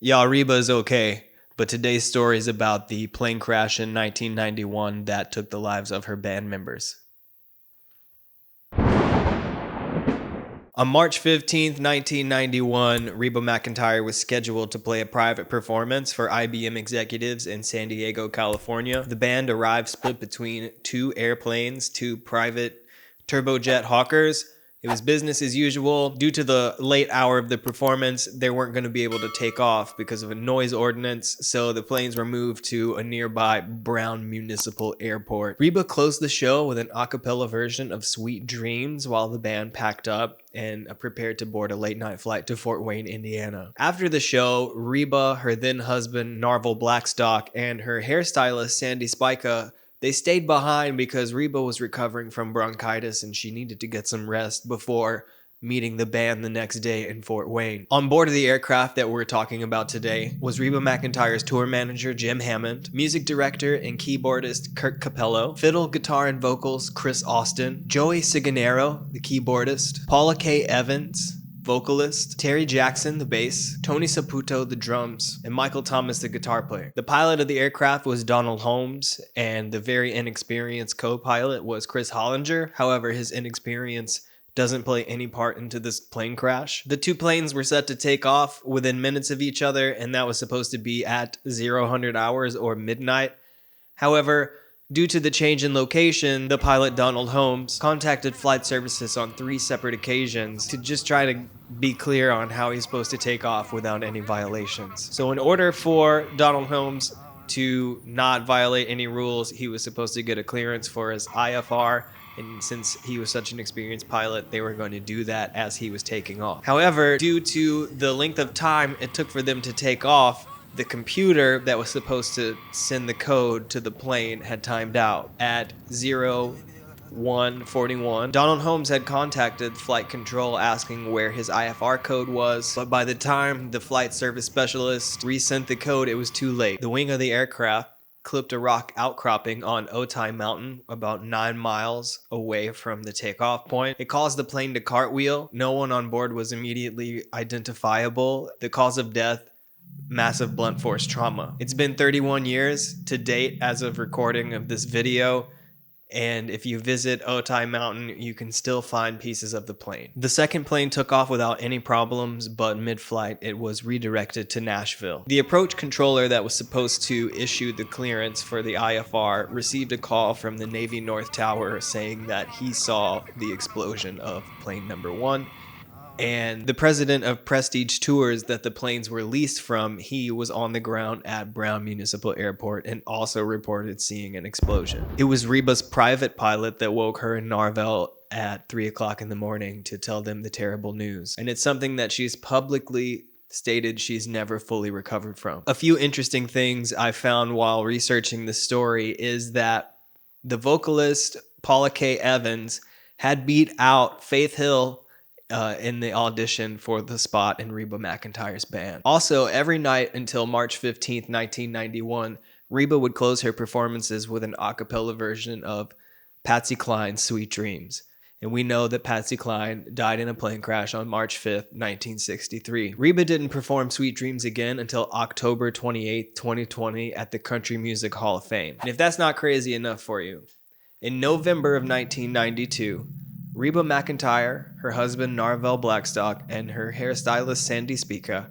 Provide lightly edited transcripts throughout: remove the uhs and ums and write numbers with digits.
Yeah, Reba is okay, but today's story is about the plane crash in 1991 that took the lives of her band members. On March 15th, 1991, Reba McEntire was scheduled to play a private performance for IBM executives in San Diego, California. The band arrived split between two airplanes, two private turbojet Hawkers. It was business as usual. Due to the late hour of the performance, they weren't going to be able to take off because of a noise ordinance, so the planes were moved to a nearby Brown Municipal Airport. Reba closed the show with an a cappella version of Sweet Dreams while the band packed up and prepared to board a late-night flight to Fort Wayne, Indiana. After the show, Reba, her then-husband Narvel Blackstock, and her hairstylist Sandy Spica, they stayed behind because Reba was recovering from bronchitis and she needed to get some rest before meeting the band the next day in Fort Wayne. On board of the aircraft that we're talking about today was Reba McEntire's tour manager Jim Hammond, music director and keyboardist Kurt Capello, fiddle, guitar, and vocals Chris Austin, Joey Ciganero, the keyboardist, Paula K. Evans, vocalist, Terry Jackson, the bass, Tony Saputo, the drums, and Michael Thomas, the guitar player. The pilot of the aircraft was Donald Holmes, and the very inexperienced co-pilot was Chris Hollinger. However, his inexperience doesn't play any part into this plane crash. The two planes were set to take off within minutes of each other, and that was supposed to be at 0000 hours or midnight. However, due to the change in location, the pilot Donald Holmes contacted flight services on 3 separate occasions to just try to be clear on how he's supposed to take off without any violations. So in order for Donald Holmes to not violate any rules, he was supposed to get a clearance for his IFR, and since he was such an experienced pilot, they were going to do that as he was taking off. However, due to the length of time it took for them to take off, the computer that was supposed to send the code to the plane had timed out at 0141. Donald Holmes had contacted flight control asking where his IFR code was, but by the time the flight service specialist resent the code, it was too late. The wing of the aircraft clipped a rock outcropping on Otay Mountain about 9 miles away from the takeoff point. It caused the plane to cartwheel. No one on board was immediately identifiable. The cause of death, massive blunt force trauma. It's been 31 years to date as of recording of this video, and if you visit Otay Mountain, you can still find pieces of the plane. The second plane took off without any problems, but mid-flight it was redirected to Nashville. The approach controller that was supposed to issue the clearance for the IFR received a call from the Navy North Tower saying that he saw the explosion of plane number 1. And the president of Prestige Tours that the planes were leased from, he was on the ground at Brown Municipal Airport and also reported seeing an explosion. It was Reba's private pilot that woke her and Narvel at 3 o'clock in the morning to tell them the terrible news. And it's something that she's publicly stated she's never fully recovered from. A few interesting things I found while researching the story is that the vocalist Paula K. Evans had beat out Faith Hill in the audition for the spot in Reba McEntire's band. Also, every night until March 15th, 1991, Reba would close her performances with an a cappella version of Patsy Cline's Sweet Dreams. And we know that Patsy Cline died in a plane crash on March 5th, 1963. Reba didn't perform Sweet Dreams again until October 28th, 2020 at the Country Music Hall of Fame. And if that's not crazy enough for you, in November of 1992, Reba McEntire, her husband Narvel Blackstock, and her hairstylist Sandy Spica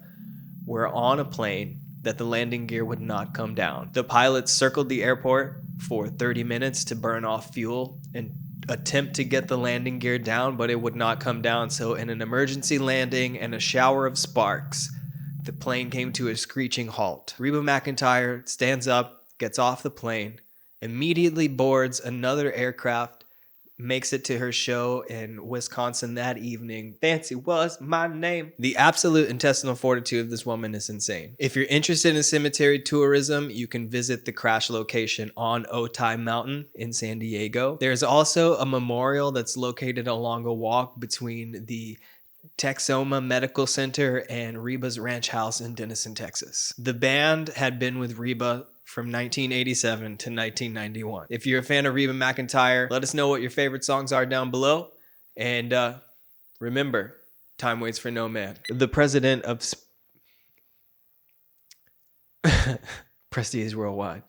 were on a plane that the landing gear would not come down. The pilots circled the airport for 30 minutes to burn off fuel and attempt to get the landing gear down, but it would not come down. So in an emergency landing and a shower of sparks, the plane came to a screeching halt. Reba McEntire stands up, gets off the plane, immediately boards another aircraft, makes it to her show in Wisconsin that evening. Fancy was my name. The absolute intestinal fortitude of this woman is insane. If you're interested in cemetery tourism, you can visit the crash location on Otay Mountain in San Diego. There's also a memorial that's located along a walk between the Texoma Medical Center and Reba's ranch house in Denison, Texas. The band had been with Reba from 1987 to 1991. If you're a fan of Reba McEntire, let us know what your favorite songs are down below. And remember, time waits for no man. The president of Prestige worldwide.